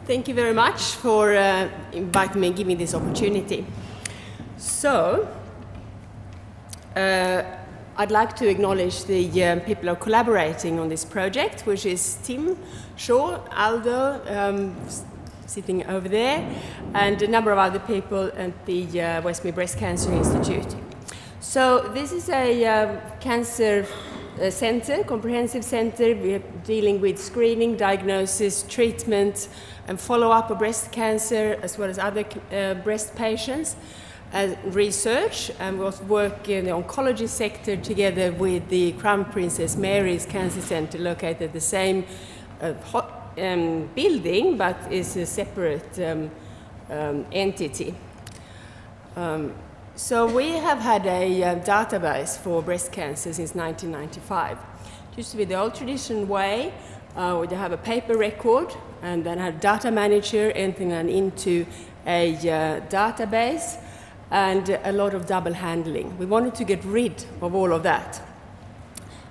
Thank you very much for inviting me and giving me this opportunity. So, I'd like to acknowledge the people who are collaborating on this project, which is Tim Shaw, Aldo, sitting over there, and a number of other people at the Westmead Breast Cancer Institute. So this is a cancer center, comprehensive center. We're dealing with screening, diagnosis, treatment, and follow-up of breast cancer, as well as other breast patients, research, and we also work in the oncology sector together with the Crown Princess Mary's Cancer Center, located at the same building, but is a separate entity. So we have had a database for breast cancer since 1995. It used to be the old traditional way, where you have a paper record and then have a data manager entering them into a database, and a lot of double handling. We wanted to get rid of all of that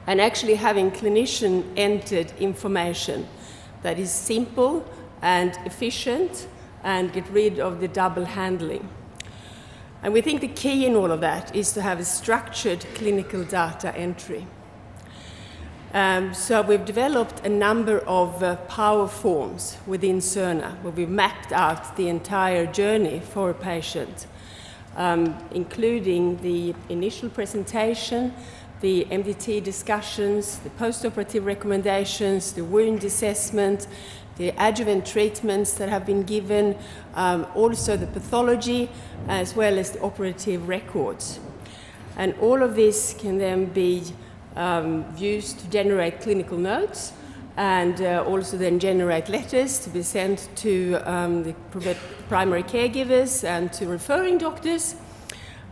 and actually having clinician-entered information that is simple and efficient and get rid of the double handling. And we think the key in all of that is to have a structured clinical data entry. So we've developed a number of power forms within Cerner, where we've mapped out the entire journey for a patient, including the initial presentation, the MDT discussions, the post-operative recommendations, the wound assessment, the adjuvant treatments that have been given, also the pathology, as well as the operative records. And all of this can then be used to generate clinical notes, and also then generate letters to be sent to the primary caregivers and to referring doctors,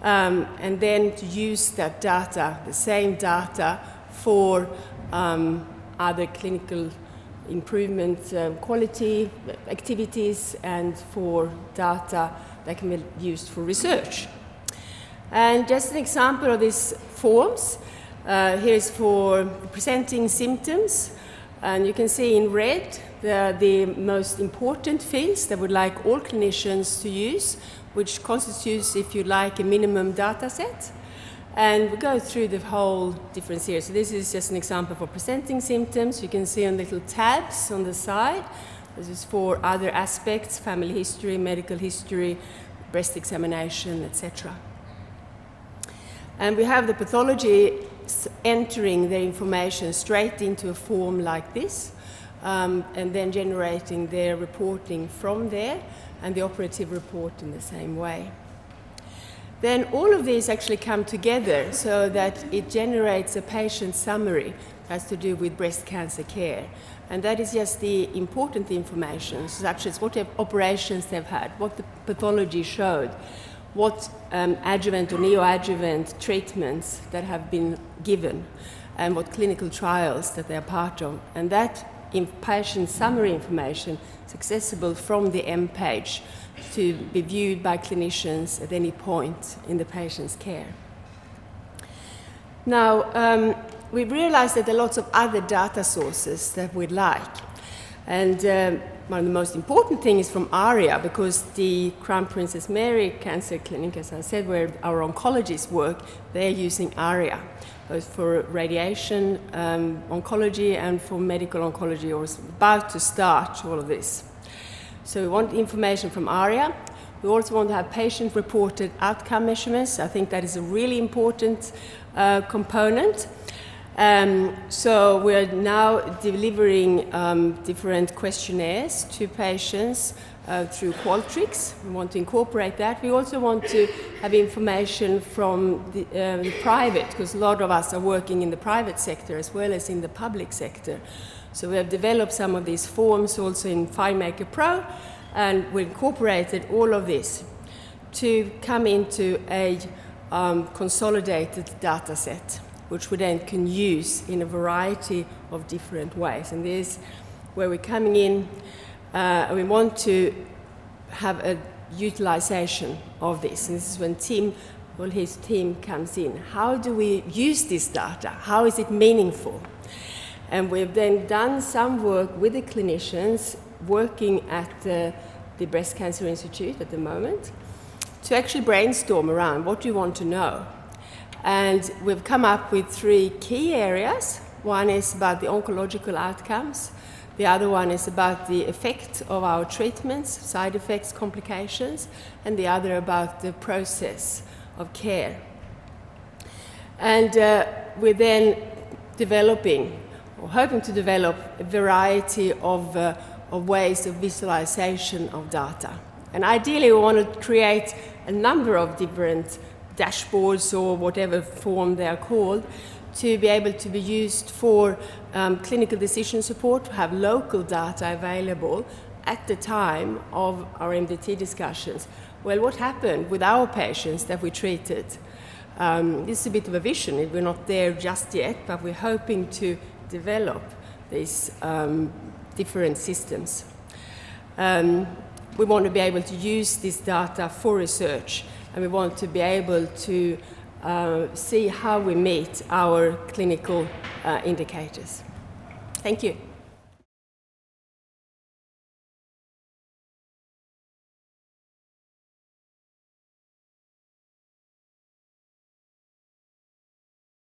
and then to use that data, the same data, for other clinical improvement quality activities and for data that can be used for research. And just an example of these forms, here's for presenting symptoms. And you can see in red the most important fields that we'd like all clinicians to use, which constitutes, if you like, a minimum data set. And we go through the whole different series. So this is just an example for presenting symptoms. You can see on little tabs on the side. This is for other aspects, family history, medical history, breast examination, etc. And we have the pathology entering their information straight into a form like this, and then generating their reporting from there, and the operative report in the same way. Then all of these actually come together so that it generates a patient summary that has to do with breast cancer care. And that is just the important information, such as what operations they've had, what the pathology showed, what adjuvant or neoadjuvant treatments that have been given, and what clinical trials that they're part of. And that patient summary information is accessible from the M page to be viewed by clinicians at any point in the patient's care. Now, we've realized that there are lots of other data sources that we'd like. And one of the most important things is from ARIA, because the Crown Princess Mary Cancer Clinic, as I said, where our oncologists work, they're using ARIA, both for radiation oncology and for medical oncology, or is about to start all of this. So we want information from ARIA. We also want to have patient-reported outcome measurements. I think that is a really important component. So we're now delivering different questionnaires to patients through Qualtrics. We want to incorporate that. We also want to have information from the private, because a lot of us are working in the private sector as well as in the public sector. So we have developed some of these forms also in FileMaker Pro, and we incorporated all of this to come into a consolidated data set, which we then can use in a variety of different ways. And this is where we're coming in. We want to have a utilization of this. And this is when his team comes in. How do we use this data? How is it meaningful? And we've then done some work with the clinicians working at the Breast Cancer Institute at the moment to actually brainstorm around what do you want to know. And we've come up with 3 key areas. One is about the oncological outcomes. The other one is about the effect of our treatments, side effects, complications, and the other about the process of care. And we're then developing, or hoping to develop, a variety of ways of visualization of data. And ideally, we want to create a number of different dashboards, or whatever form they are called, to be able to be used for clinical decision support, to have local data available at the time of our MDT discussions. Well, what happened with our patients that we treated? This is a bit of a vision. We're not there just yet, but we're hoping to develop these different systems. We want to be able to use this data for research, and we want to be able to see how we meet our clinical indicators. Thank you.